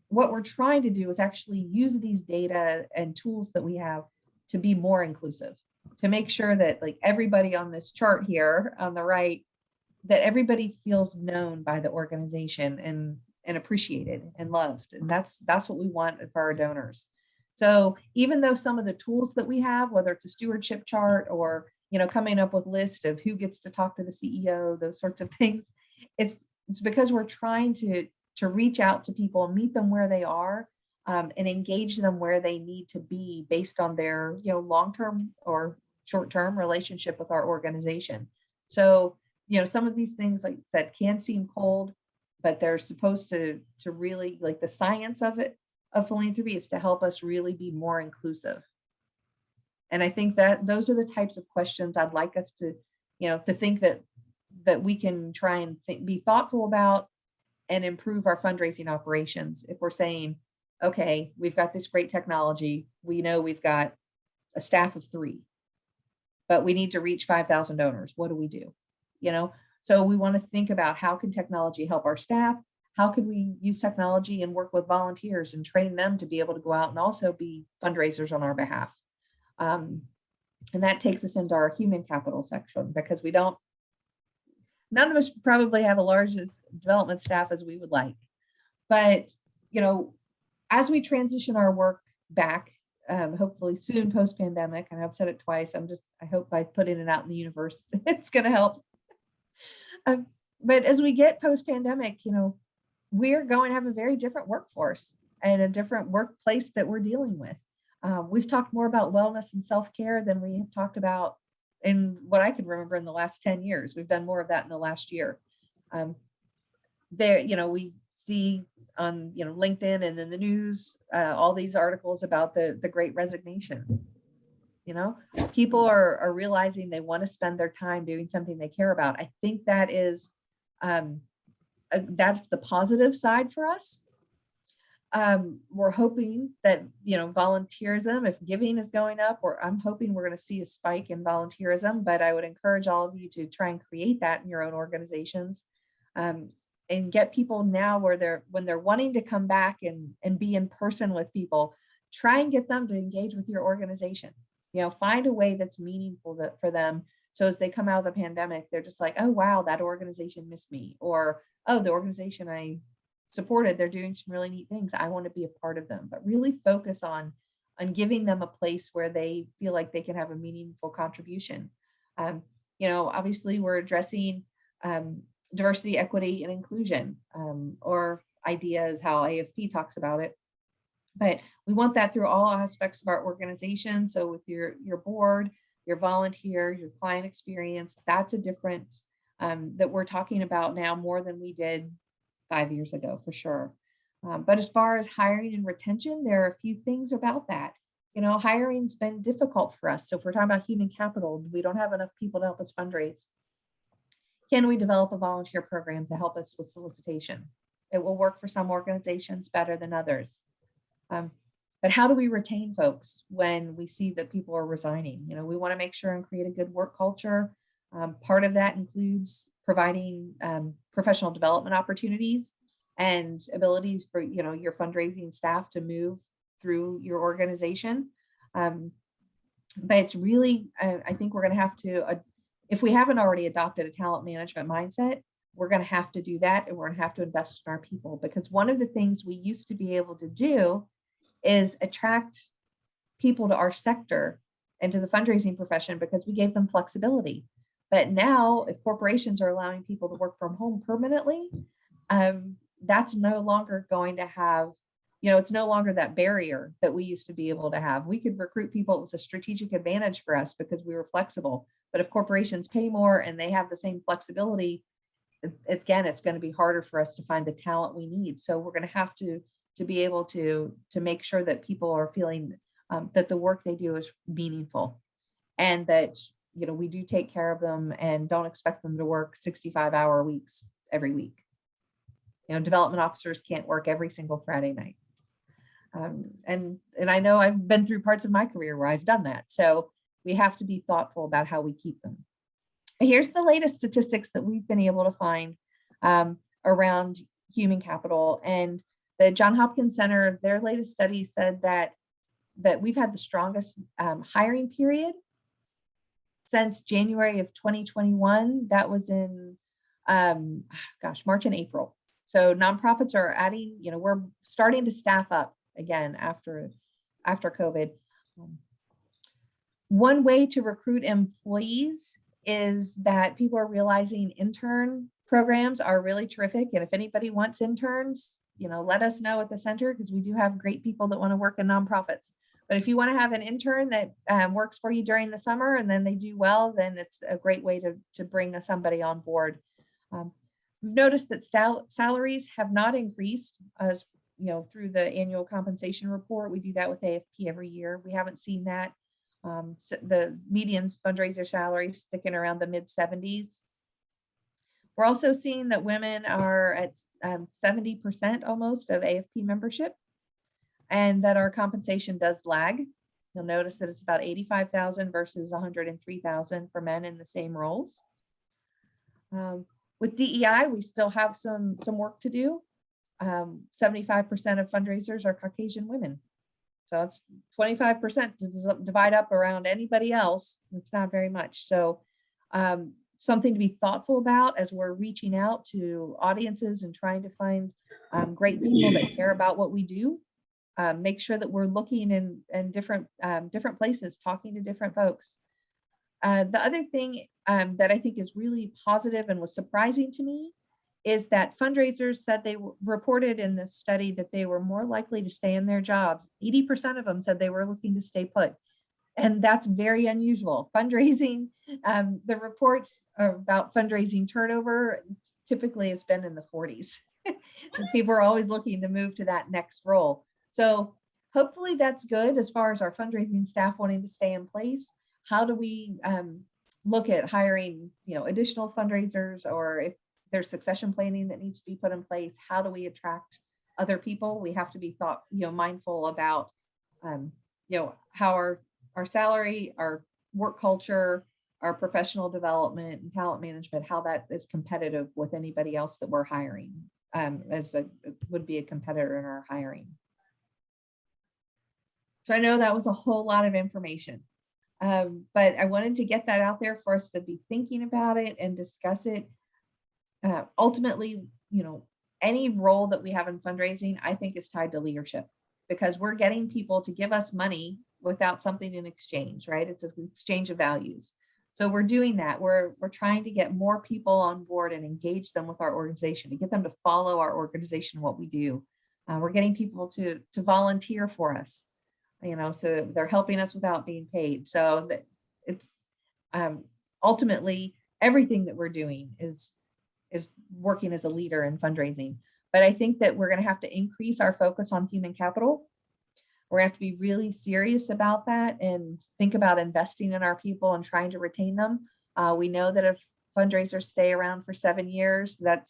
what we're trying to do is actually use these data and tools that we have to be more inclusive, to make sure that like everybody on this chart here on the right, that everybody feels known by the organization and appreciated and loved. And that's what we want for our donors. So even though some of the tools that we have, whether it's a stewardship chart or, you know, coming up with a list of who gets to talk to the CEO, those sorts of things, it's because we're trying to reach out to people and meet them where they are, and engage them where they need to be based on their, you know, long-term or short-term relationship with our organization. So, you know, some of these things, like I said, can seem cold, but they're supposed to really, like, the science of it, of philanthropy, is to help us really be more inclusive. And I think that those are the types of questions I'd like us to, you know, to think that we can try and be thoughtful about and improve our fundraising operations. If we're saying, okay, we've got this great technology, we know we've got a staff of 3, but we need to reach 5,000 donors. What do we do? You know, so we want to think about how can technology help our staff? How could we use technology and work with volunteers and train them to be able to go out and also be fundraisers on our behalf? And that takes us into our human capital section, because none of us probably have a large development staff as we would like. But, you know, as we transition our work back, hopefully soon post-pandemic, and I've said it twice, I hope by putting it out in the universe, it's going to help. But as we get post-pandemic, you know, we're going to have a very different workforce and a different workplace that we're dealing with. We've talked more about wellness and self-care than we have talked about in what I can remember in the last 10 years. We've done more of that in the last year. There, you know, we see on, you know, LinkedIn and in the news, all these articles about the Great Resignation. You know, people are realizing they want to spend their time doing something they care about. I think that is, that's the positive side for us. We're hoping that, you know, volunteerism, if giving is going up, or I'm hoping we're going to see a spike in volunteerism, but I would encourage all of you to try and create that in your own organizations, and get people now when they're wanting to come back and be in person with people, try and get them to engage with your organization. You know, find a way that's meaningful for them. So as they come out of the pandemic, they're just like, oh, wow, that organization missed me. Or, oh, the organization I supported, they're doing some really neat things. I want to be a part of them. But really focus on giving them a place where they feel like they can have a meaningful contribution. You know, obviously we're addressing diversity, equity, and inclusion, or ideas, how AFP talks about it. But we want that through all aspects of our organization. So with your board, your volunteer, your client experience, that's a difference that we're talking about now more than we did 5 years ago, for sure. But as far as hiring and retention, there are a few things about that. You know, hiring's been difficult for us. So if we're talking about human capital, we don't have enough people to help us fundraise. Can we develop a volunteer program to help us with solicitation? It will work for some organizations better than others. But how do we retain folks when we see that people are resigning? You know, we want to make sure and create a good work culture. Part of that includes providing professional development opportunities and abilities for, you know, your fundraising staff to move through your organization. But it's really, I think we're going to have to, if we haven't already adopted a talent management mindset, we're going to have to do that, and we're going to have to invest in our people, because one of the things we used to be able to do is attract people to our sector and to the fundraising profession because we gave them flexibility. But now, if corporations are allowing people to work from home permanently, that's no longer going to have, you know, it's no longer that barrier that we used to be able to have. We could recruit people. It was a strategic advantage for us because we were flexible. But if corporations pay more and they have the same flexibility, again, it's going to be harder for us to find the talent we need. So we're going to have to be able to make sure that people are feeling that the work they do is meaningful, and that, you know, we do take care of them and don't expect them to work 65-hour weeks every week. You know, development officers can't work every single Friday night. And I know I've been through parts of my career where I've done that. So we have to be thoughtful about how we keep them. Here's the latest statistics that we've been able to find around human capital. And The Johns Hopkins Center, their latest study said that we've had the strongest hiring period since January of 2021. That was in, March and April. So nonprofits are adding, we're starting to staff up again after COVID. One way to recruit employees is that people are realizing intern programs are really terrific. And if anybody wants interns, let us know at the center, because we do have great people that want to work in nonprofits. But if you want to have an intern that works for you during the summer and then they do well, then it's a great way to bring somebody on board. We've noticed that salaries have not increased as through the annual compensation report. We do that with AFP every year. We haven't seen that. The median fundraiser salary sticking around the mid 70s. We're also seeing that women are at 70% almost of AFP membership, and that our compensation does lag. You'll notice that it's about 85,000 versus 103,000 for men in the same roles. With DEI, we still have some work to do. 75% of fundraisers are Caucasian women. So it's 25% to divide up around anybody else. It's not very much. So something to be thoughtful about as we're reaching out to audiences and trying to find great people that care about what we do. Make sure that we're looking in different places, talking to different folks. The other thing that I think is really positive and was surprising to me is that fundraisers said they reported in this study that they were more likely to stay in their jobs. 80% of them said they were looking to stay put. And that's very unusual. Fundraising, the reports about fundraising turnover typically has been in the 40s. People are always looking to move to that next role. So hopefully that's good as far as our fundraising staff wanting to stay in place. How do we look at hiring, additional fundraisers, or if there's succession planning that needs to be put in place? How do we attract other people? We have to be mindful about, how our salary, our work culture, our professional development and talent management, how that is competitive with anybody else that we're hiring, would be a competitor in our hiring. So I know that was a whole lot of information, but I wanted to get that out there for us to be thinking about it and discuss it. Ultimately, any role that we have in fundraising, I think, is tied to leadership, because we're getting people to give us money without something in exchange, right? It's an exchange of values. So we're doing that. We're trying to get more people on board and engage them with our organization, to get them to follow our organization, what we do. We're getting people to volunteer for us, so they're helping us without being paid. So that it's ultimately everything that we're doing is working as a leader in fundraising. But I think that we're going to have to increase our focus on human capital. We're going to have to be really serious about that and think about investing in our people and trying to retain them. We know that if fundraisers stay around for 7 years, I'd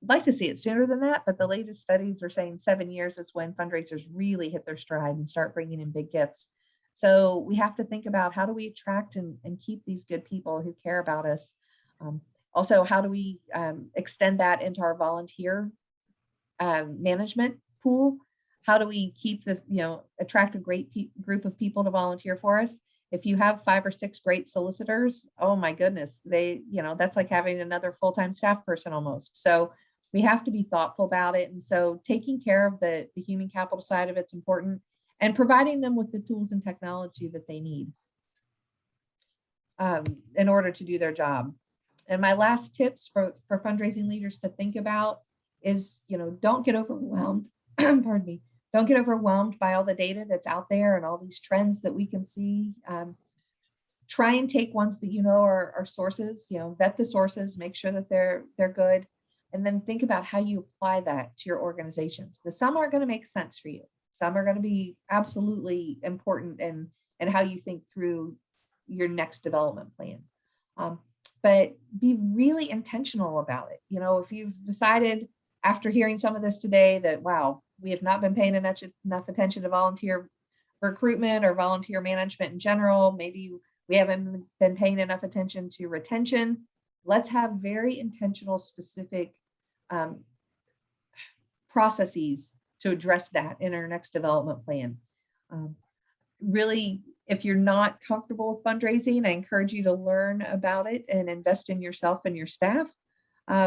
like to see it sooner than that, but the latest studies are saying 7 years is when fundraisers really hit their stride and start bringing in big gifts. So we have to think about, how do we attract and keep these good people who care about us? Also, how do we extend that into our volunteer management pool? How do we keep this, attract a great group of people to volunteer for us? If you have 5 or 6 great solicitors, oh my goodness, that's like having another full-time staff person almost. So we have to be thoughtful about it. And so taking care of the human capital side of it's important, and providing them with the tools and technology that they need in order to do their job. And my last tips for fundraising leaders to think about is, don't get overwhelmed. Pardon me. Don't get overwhelmed by all the data that's out there and all these trends that we can see. Try and take ones that are sources, vet the sources, make sure that they're good, and then think about how you apply that to your organizations. Because some are going to make sense for you. Some are going to be absolutely important in how you think through your next development plan. But be really intentional about it. If you've decided after hearing some of this today that, wow, we have not been paying enough attention to volunteer recruitment or volunteer management in general, maybe we haven't been paying enough attention to retention, let's have very intentional, specific processes address that in our next development plan. Really, if you're not comfortable with fundraising, I encourage you to learn about it and invest in yourself and your staff,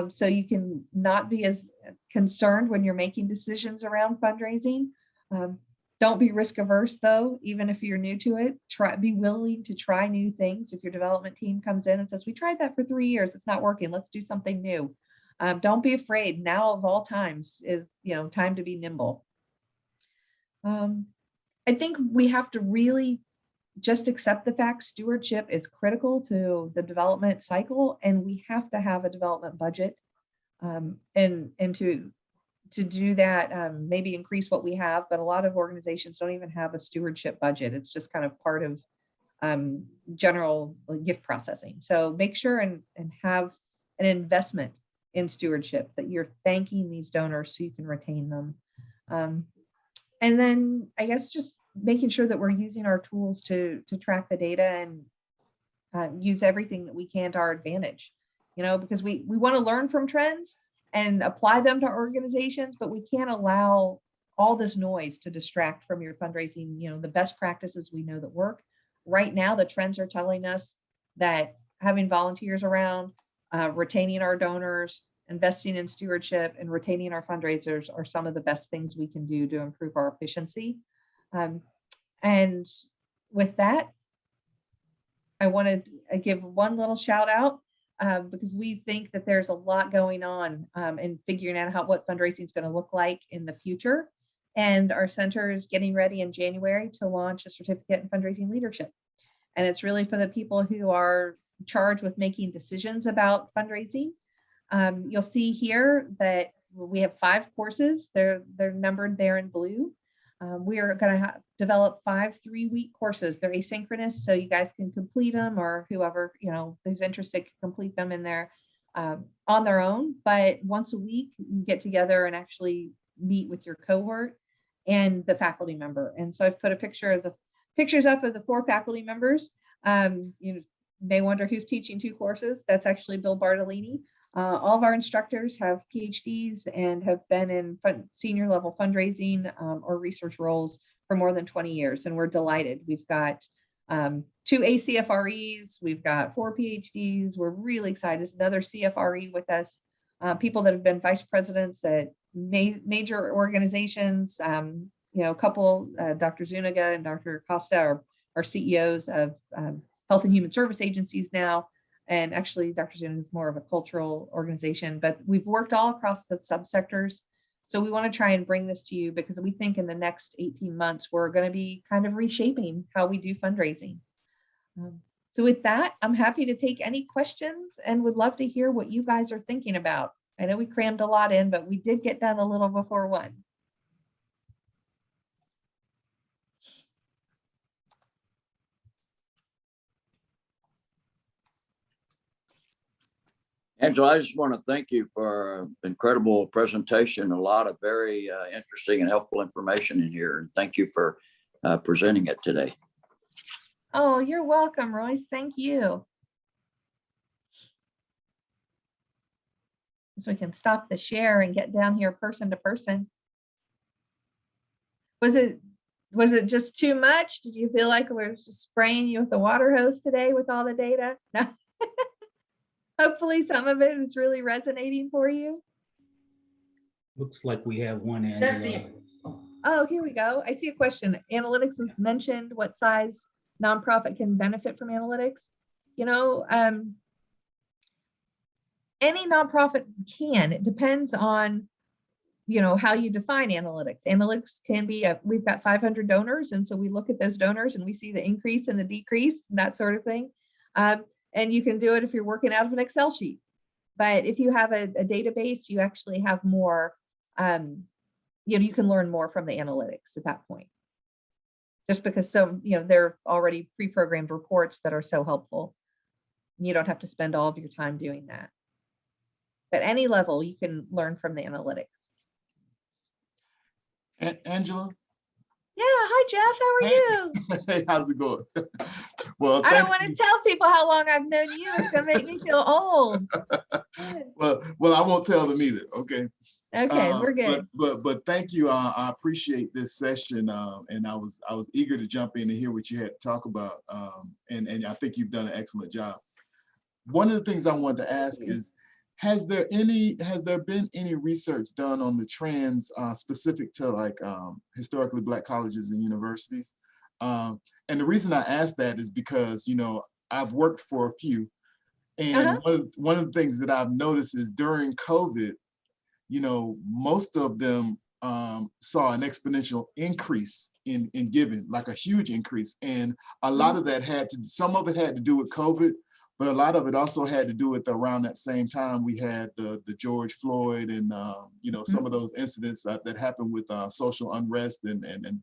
so you can not be as concerned when you're making decisions around fundraising. Don't be risk averse though, even if you're new to it. Be willing to try new things. If your development team comes in and says, we tried that for 3 years, it's not working, let's do something new. Don't be afraid. Now of all times is, time to be nimble. I think we have to really just accept the fact stewardship is critical to the development cycle, and we have to have a development budget, and to do that, maybe increase what we have, but a lot of organizations don't even have a stewardship budget. It's just kind of part of general gift processing. So make sure and have an investment in stewardship, that you're thanking these donors so you can retain them. And then I guess just making sure that we're using our tools to track the data and use everything that we can to our advantage, because we want to learn from trends and apply them to organizations, but we can't allow all this noise to distract from your fundraising. The best practices we know that work. Right now, the trends are telling us that having volunteers around, retaining our donors, investing in stewardship, and retaining our fundraisers are some of the best things we can do to improve our efficiency. And with that, I want to give one little shout out, because we think that there's a lot going on in figuring out what fundraising is going to look like in the future. And our center is getting ready in January to launch a certificate in fundraising leadership. And it's really for the people who are charged with making decisions about fundraising. You'll see here that we have 5 courses. They're numbered there in blue. We are going to develop 5 3-week courses. They're asynchronous, so you guys can complete them, or whoever who's interested can complete them in there on their own. But once a week, you get together and actually meet with your cohort and the faculty member. And so I've put pictures up of the 4 faculty members. You may wonder who's teaching 2 courses. That's actually Bill Bartolini. All of our instructors have PhDs and have been in senior level fundraising or research roles for more than 20 years. And we're delighted. We've got 2 ACFREs, we've got 4 PhDs. We're really excited. There's another CFRE with us, people that have been vice presidents at major organizations. A couple, Dr. Zuniga and Dr. Costa are CEOs of health and human service agencies now. And actually, Dr. Zuniga is more of a cultural organization, but we've worked all across the subsectors. So we want to try and bring this to you because we think in the next 18 months, we're going to be kind of reshaping how we do fundraising. So with that, I'm happy to take any questions and would love to hear what you guys are thinking about. I know we crammed a lot in, but we did get done a little before 1. Angela, I just want to thank you for an incredible presentation, a lot of very interesting and helpful information in here. And thank you for presenting it today. Oh, you're welcome, Royce. Thank you. So we can stop the share and get down here person to person. Was it just too much? Did you feel like we were just spraying you with the water hose today with all the data? No. Hopefully some of it is really resonating for you. Looks like we have one, Angela. Oh, here we go. I see a question. Analytics was mentioned. What size nonprofit can benefit from analytics? Any nonprofit can. It depends on, how you define analytics. Analytics can be, we've got 500 donors. And so we look at those donors and we see the increase and the decrease, that sort of thing. And you can do it if you're working out of an Excel sheet. But if you have a database, you actually have more, you can learn more from the analytics at that point. Just because they're already pre-programmed reports that are so helpful. You don't have to spend all of your time doing that. At any level, you can learn from the analytics. Angela? Yeah, hi Jeff, how are you? Hey, how's it going? Well, I don't want to tell people how long I've known you. It's gonna make me feel old. well, I won't tell them either. Okay. Okay, we're good. But thank you. I appreciate this session, and I was eager to jump in and hear what you had to talk about. And I think you've done an excellent job. One of the things I wanted to ask is, has there been any research done on the trends specific to like historically Black colleges and universities? And the reason I ask that is because, you know, I've worked for a few, and one of the things that I've noticed is during COVID, you know, most of them saw an exponential increase in giving, like a huge increase. And a lot of that some of it had to do with COVID, but a lot of it also had to do with around that same time we had the George Floyd and, you know, some of those incidents that happened with social unrest and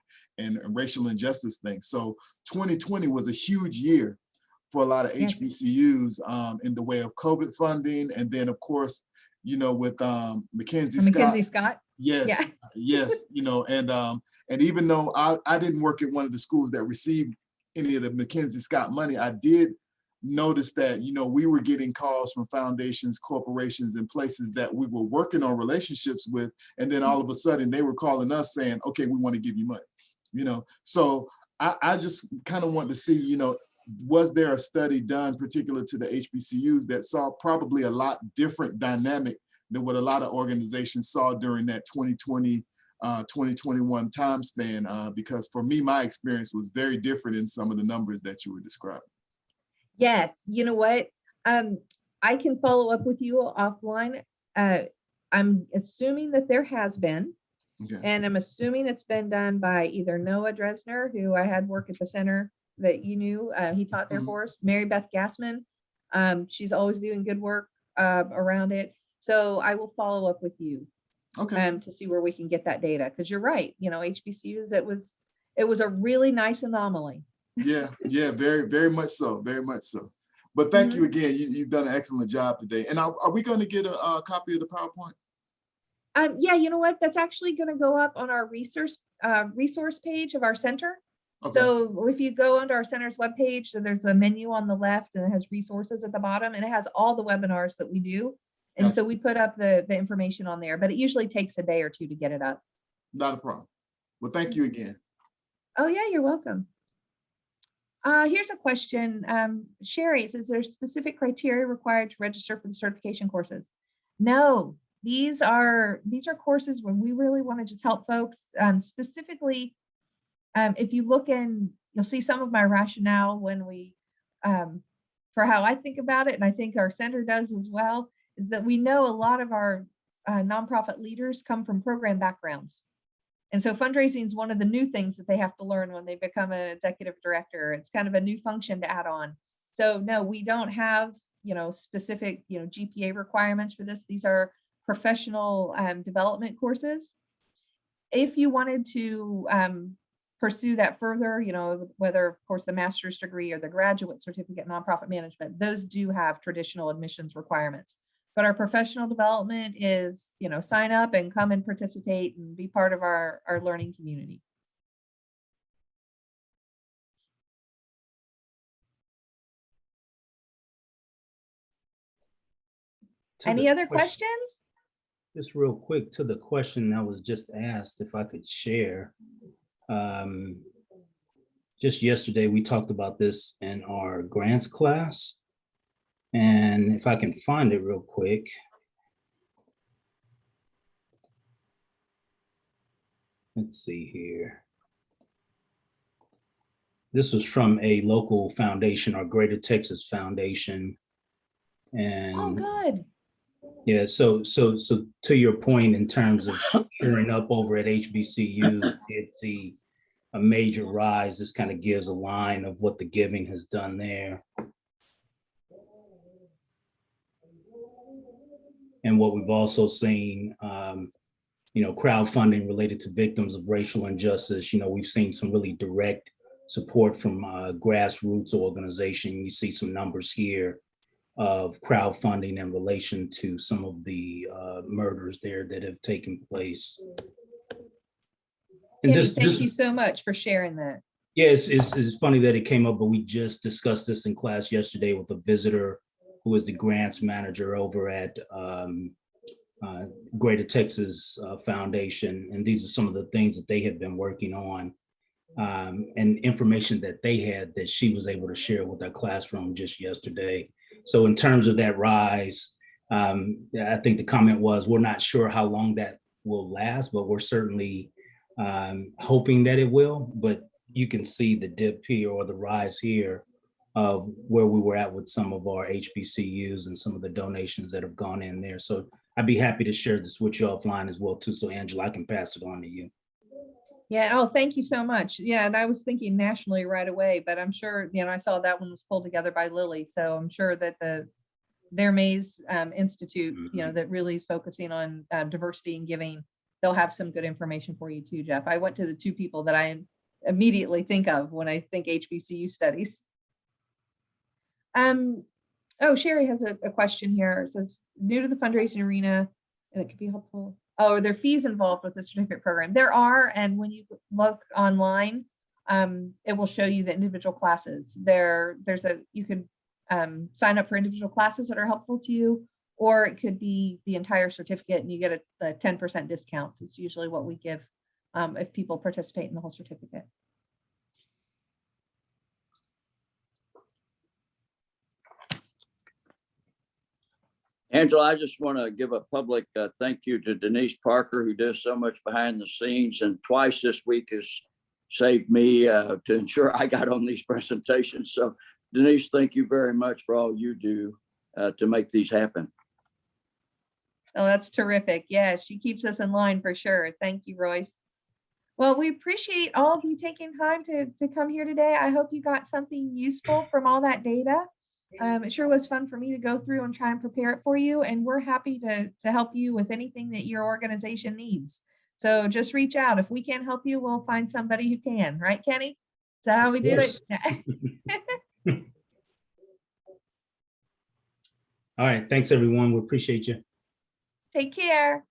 racial injustice things. So 2020 was a huge year for a lot of HBCUs in the way of COVID funding. And then of course, you know, with Mackenzie Scott. Yes, yeah. Yes, you know, and even though I didn't work at one of the schools that received any of the Mackenzie Scott money, I did notice that, you know, we were getting calls from foundations, corporations, and places that we were working on relationships with, and then all of a sudden they were calling us saying, okay, we want to give you money, you know. So I just kind of want to see, you know, was there a study done particular to the HBCUs that saw probably a lot different dynamic than what a lot of organizations saw during that 2020, 2021 time span? Because for me, my experience was very different in some of the numbers that you were describing. Yes, you know what? I can follow up with you offline. I'm assuming that there has been, and I'm assuming it's been done by either Noah Dresner, who I had work at the center that you knew, he taught there for us, Mary Beth Gassman. She's always doing good work around it. So I will follow up with you to see where we can get that data, because you're right, you know, HBCUs, it was a really nice anomaly. Yeah, very, very much so, very much so. But thank you again. You've done an excellent job today. And are we going to get a copy of the PowerPoint? Yeah, you know what? That's actually going to go up on our resource page of our center. Okay. So if you go onto our center's webpage, so there's a menu on the left and it has resources at the bottom, and it has all the webinars that we do. And so we put up the information on there, but it usually takes a day or two to get it up. Not a problem. Well, thank you again. Oh yeah, you're welcome. Here's a question. Sherry, is there specific criteria required to register for the certification courses? No, these are courses where we really want to just help folks. Specifically, if you look in, you'll see some of my rationale when we, for how I think about it, and I think our center does as well, is that we know a lot of our nonprofit leaders come from program backgrounds. And so fundraising is one of the new things that they have to learn when they become an executive director. It's kind of a new function to add on. So no, we don't have, you know, specific, you know, GPA requirements for this. These are professional development courses. If you wanted to pursue that further, you know, whether of course the master's degree or the graduate certificate in nonprofit management, those do have traditional admissions requirements. But our professional development is, you know, sign up and come and participate and be part of our learning community. Any other questions? Just real quick to the question that was just asked, if I could share. Just yesterday, we talked about this in our grants class. And if I can find it real quick. Let's see here. This was from a local foundation, our Greater Texas Foundation. And oh, good. Yeah, so to your point in terms of gearing up over at HBCU, did see a major rise. This kind of gives a line of what the giving has done there. And what we've also seen, you know, crowdfunding related to victims of racial injustice. You know, we've seen some really direct support from grassroots organization. You see some numbers here of crowdfunding in relation to some of the murders there that have taken place. And thank you so much for sharing that. Yes, it's funny that it came up, but we just discussed this in class yesterday with a visitor who is the grants manager over at Greater Texas Foundation. And these are some of the things that they have been working on, and information that they had that she was able to share with our classroom just yesterday. So in terms of that rise, I think the comment was, we're not sure how long that will last, but we're certainly hoping that it will. But you can see the dip here, or the rise here, of where we were at with some of our HBCUs and some of the donations that have gone in there. So I'd be happy to share this with you offline as well too. So Angela, I can pass it on to you. Yeah. Oh, thank you so much. Yeah. And I was thinking nationally right away, but I'm sure, I saw that one was pulled together by Lilly. So I'm sure that their Mays Institute, that really is focusing on diversity and giving, they'll have some good information for you too, Jeff. I went to the two people that I immediately think of when I think HBCU studies. Oh, Sherry has a question here. It says, new to the fundraising arena, and it could be helpful. Oh, are there fees involved with the certificate program? There are, and when you look online, it will show you the individual classes. You could sign up for individual classes that are helpful to you, or it could be the entire certificate and you get a 10% discount. It's usually what we give if people participate in the whole certificate. Angela, I just want to give a public thank you to Denise Parker, who does so much behind the scenes, and twice this week has saved me to ensure I got on these presentations. So Denise, thank you very much for all you do to make these happen. Oh, that's terrific. Yeah, she keeps us in line for sure. Thank you, Royce. Well, we appreciate all of you taking time to come here today. I hope you got something useful from all that data. It sure was fun for me to go through and try and prepare it for you. And we're happy to help you with anything that your organization needs. So just reach out. If we can't help you, we'll find somebody who can. Right, Kenny? Is that how we do it? All right. Thanks, everyone. We appreciate you. Take care.